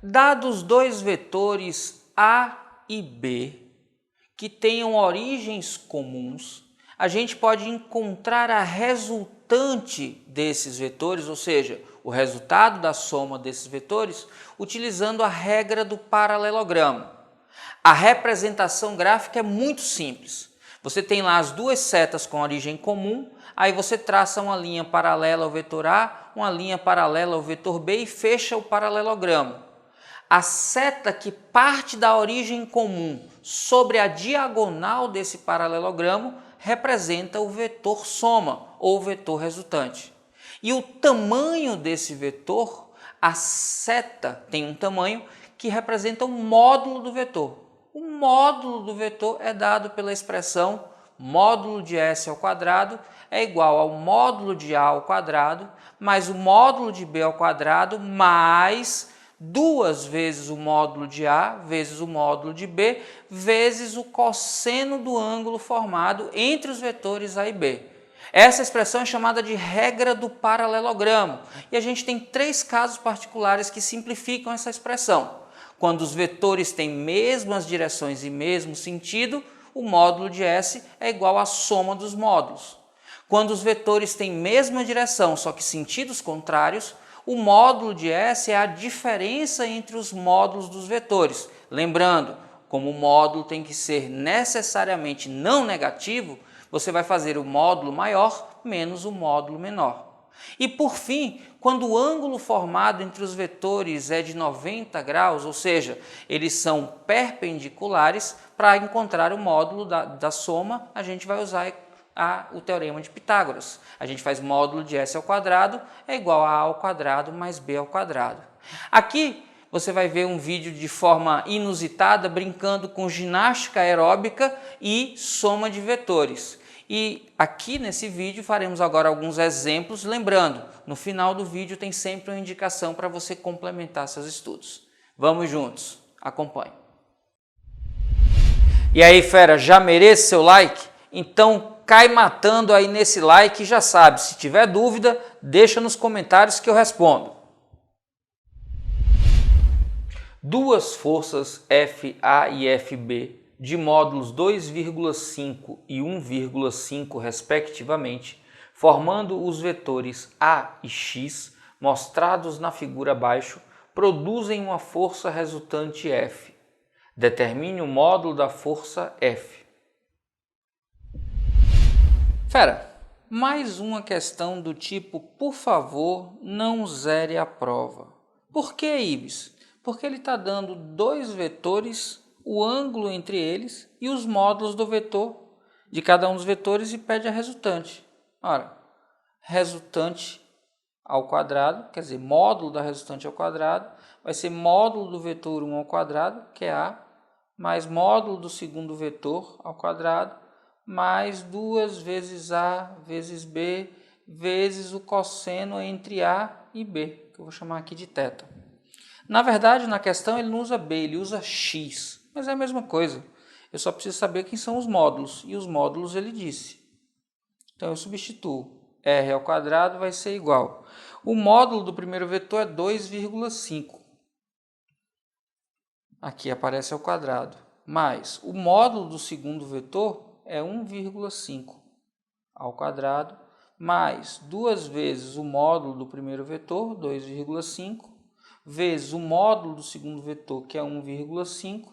Dados dois vetores A e B que tenham origens comuns, a gente pode encontrar a resultante desses vetores, ou seja, o resultado da soma desses vetores, utilizando a regra do paralelogramo. A representação gráfica é muito simples. Você tem lá as duas setas com origem comum, aí você traça uma linha paralela ao vetor A, uma linha paralela ao vetor B e fecha o paralelogramo. A seta que parte da origem comum sobre a diagonal desse paralelogramo representa o vetor soma ou vetor resultante. E o tamanho desse vetor, a seta tem um tamanho que representa o módulo do vetor. O módulo do vetor é dado pela expressão módulo de S ao quadrado é igual ao módulo de A ao quadrado mais o módulo de B ao quadrado mais 2 vezes o módulo de A vezes o módulo de B vezes o cosseno do ângulo formado entre os vetores A e B. Essa expressão é chamada de regra do paralelogramo e a gente tem 3 casos particulares que simplificam essa expressão. Quando os vetores têm mesmas direções e mesmo sentido, o módulo de S é igual à soma dos módulos. Quando os vetores têm mesma direção, só que sentidos contrários, o módulo de S é a diferença entre os módulos dos vetores. Lembrando, como o módulo tem que ser necessariamente não negativo, você vai fazer o módulo maior menos o módulo menor. E por fim, quando o ângulo formado entre os vetores é de 90 graus, ou seja, eles são perpendiculares, para encontrar o módulo da soma, a gente vai usar o teorema de Pitágoras. A gente faz módulo de S ao quadrado é igual a ao quadrado mais B ao quadrado. Aqui você vai ver um vídeo de forma inusitada, brincando com ginástica aeróbica e soma de vetores. E aqui nesse vídeo faremos agora alguns exemplos, lembrando, no final do vídeo tem sempre uma indicação para você complementar seus estudos. Vamos juntos, acompanhe. E aí, fera, já merece seu like? Então cai matando aí nesse like e já sabe, se tiver dúvida, deixa nos comentários que eu respondo. Duas forças FA e FB de módulos 2,5 e 1,5 respectivamente, formando os vetores A e X, mostrados na figura abaixo, produzem uma força resultante F. Determine o módulo da força F. Fera, mais uma questão do tipo, por favor, não zere a prova. Por que, Ibis? Porque ele está dando dois vetores, o ângulo entre eles e os módulos do vetor, de cada um dos vetores, e pede a resultante. Ora, resultante ao quadrado, quer dizer, módulo da resultante ao quadrado, vai ser módulo do vetor 1 ao quadrado, que é A, mais módulo do segundo vetor ao quadrado, mais 2 vezes A vezes B, vezes o cosseno entre A e B, que eu vou chamar aqui de θ. Na verdade, na questão ele não usa B, ele usa X, mas é a mesma coisa. Eu só preciso saber quem são os módulos, e os módulos ele disse. Então eu substituo. R ao quadrado vai ser igual. O módulo do primeiro vetor é 2,5. Aqui aparece ao quadrado. Mais o módulo do segundo vetor é 1,5 ao quadrado, mais 2 vezes o módulo do primeiro vetor, 2,5, vezes o módulo do segundo vetor, que é 1,5,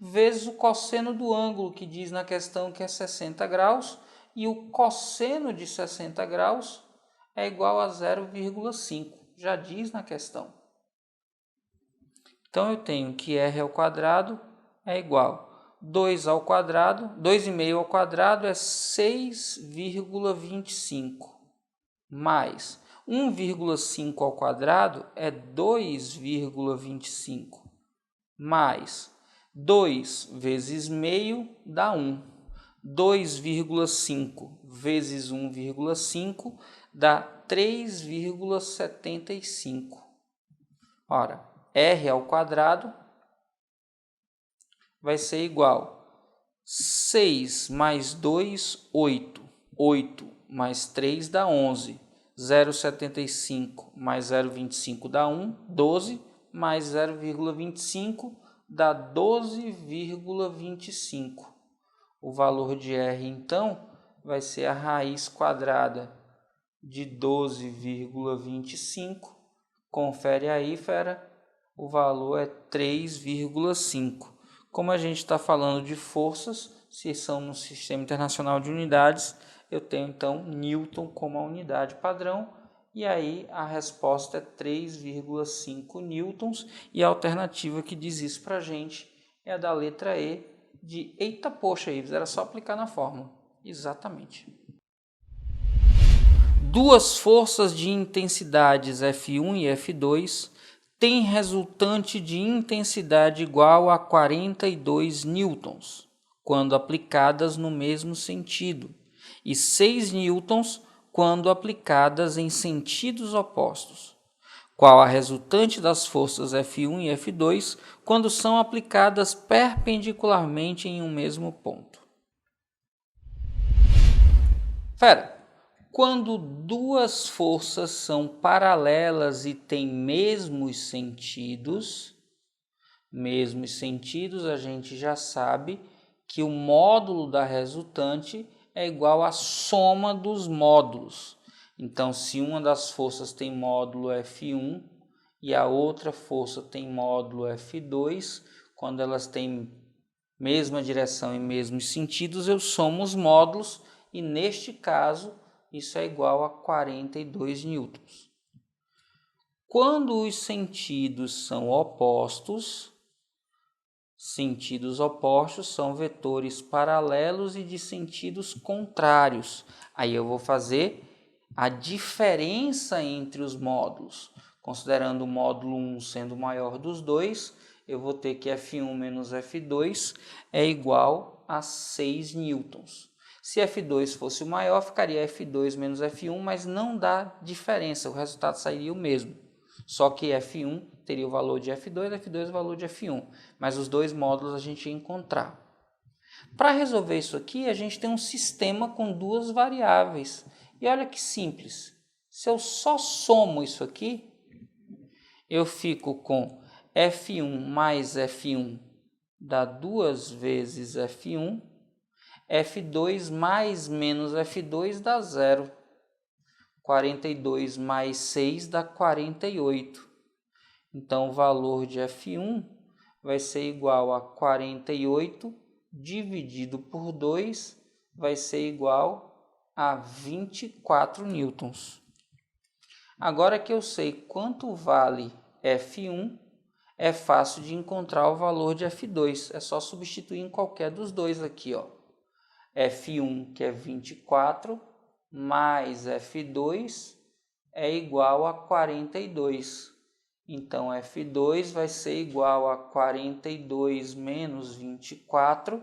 vezes o cosseno do ângulo, que diz na questão que é 60 graus, e o cosseno de 60 graus é igual a 0,5, já diz na questão. Então, eu tenho que r ao quadrado é igual a 2 ao quadrado, 2,5 ao quadrado é 6,25, mais 1,5 ao quadrado é 2,25, mais 2 vezes meio dá 1. 2,5 vezes 1,5 dá 3,75. Ora, r ao quadrado vai ser igual a 6 mais 2, 8. 8 mais 3 dá 11. 0,75 mais 0,25 dá 1, 12. mais 0,25 dá 12,25. O valor de R, então, vai ser a raiz quadrada de 12,25. Confere aí, fera. O valor é 3,5. Como a gente está falando de forças, se são no Sistema Internacional de Unidades, eu tenho então Newton como a unidade padrão, e aí a resposta é 3,5 newtons, e a alternativa que diz isso para a gente é a da letra E, de eita poxa, Ives, era só aplicar na fórmula. Exatamente. Duas forças de intensidades F1 e F2 têm resultante de intensidade igual a 42 newtons, quando aplicadas no mesmo sentido, e 6 newtons quando aplicadas em sentidos opostos. Qual a resultante das forças F1 e F2 quando são aplicadas perpendicularmente em um mesmo ponto? Fera, quando duas forças são paralelas e têm mesmos sentidos, a gente já sabe que o módulo da resultante é igual à soma dos módulos. Então, se uma das forças tem módulo F1 e a outra força tem módulo F2, quando elas têm mesma direção e mesmos sentidos, eu somo os módulos e, neste caso, isso é igual a 42 newtons. Quando os sentidos são opostos, são vetores paralelos e de sentidos contrários. Aí eu vou fazer a diferença entre os módulos. Considerando o módulo 1 sendo o maior dos dois, eu vou ter que F1 menos F2 é igual a 6 newtons. Se F2 fosse o maior, ficaria F2 menos F1, mas não dá diferença, o resultado sairia o mesmo. Só que F1 teria o valor de F2, F2 o valor de F1, mas os dois módulos a gente ia encontrar. Para resolver isso aqui, a gente tem um sistema com duas variáveis. E olha que simples, se eu só somo isso aqui, eu fico com F1 mais F1 dá 2 vezes F1, F2 mais menos F2 dá 0. 42 mais 6 dá 48. Então, o valor de F1 vai ser igual a 48 dividido por 2, vai ser igual a 24 newtons. Agora que eu sei quanto vale F1, é fácil de encontrar o valor de F2. É só substituir em qualquer dos dois aqui, ó. F1, que é 24, mais F2 é igual a 42. Então, F2 vai ser igual a 42 menos 24.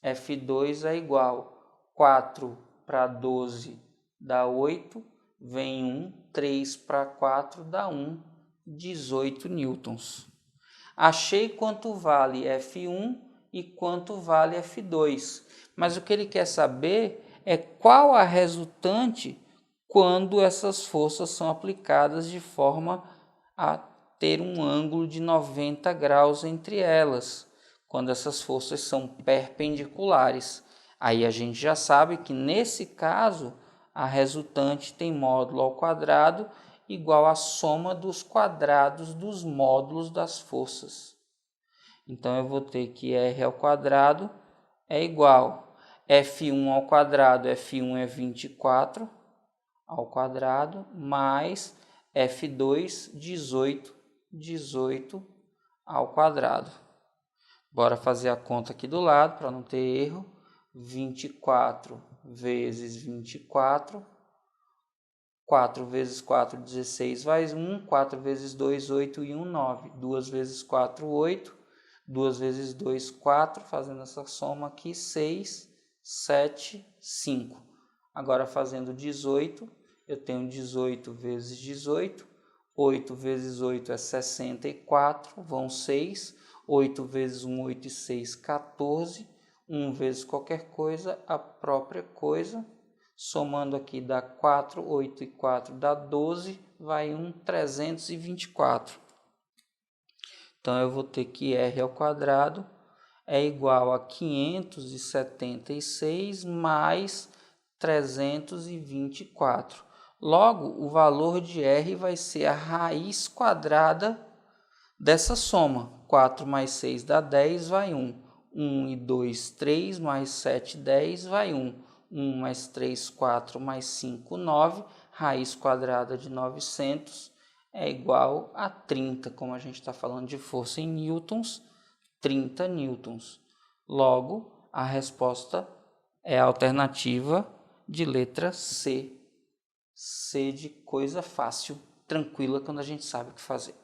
F2 é igual a 4 para 12 dá 8, vem 1, 3 para 4 dá 1, 18 newtons. Achei quanto vale F1 e quanto vale F2, mas o que ele quer saber é qual a resultante quando essas forças são aplicadas de forma a ter um ângulo de 90 graus entre elas, quando essas forças são perpendiculares. Aí a gente já sabe que nesse caso a resultante tem módulo ao quadrado igual à soma dos quadrados dos módulos das forças. Então eu vou ter que R ao quadrado é igual a F1 ao quadrado, F1 é 24 ao quadrado, mais F2, 18 ao quadrado. Bora fazer a conta aqui do lado para não ter erro. 24 vezes 24, 4 vezes 4, 16 mais 1, 4 vezes 2, 8 e 1, 9. 2 vezes 4, 8, 2 vezes 2, 4, fazendo essa soma aqui, 6, 7, 5. Agora fazendo 18, eu tenho 18 vezes 18, 8 vezes 8 é 64, vão 6, 8 vezes 1, 8 e 6, 14, 1 vezes qualquer coisa, a própria coisa, somando aqui dá 4, 8 e 4 dá 12, vai 324. Então, eu vou ter que r ao quadrado é igual a 576 mais 324. Logo, o valor de r vai ser a raiz quadrada dessa soma. 4 mais 6 dá 10, vai 1. 1 e 2, 3, mais 7, 10, vai 1. 1 mais 3, 4, mais 5, 9. Raiz quadrada de 900 é igual a 30, como a gente está falando de força em newtons, 30 newtons. Logo, a resposta é a alternativa de letra C. C de coisa fácil, tranquila, quando a gente sabe o que fazer.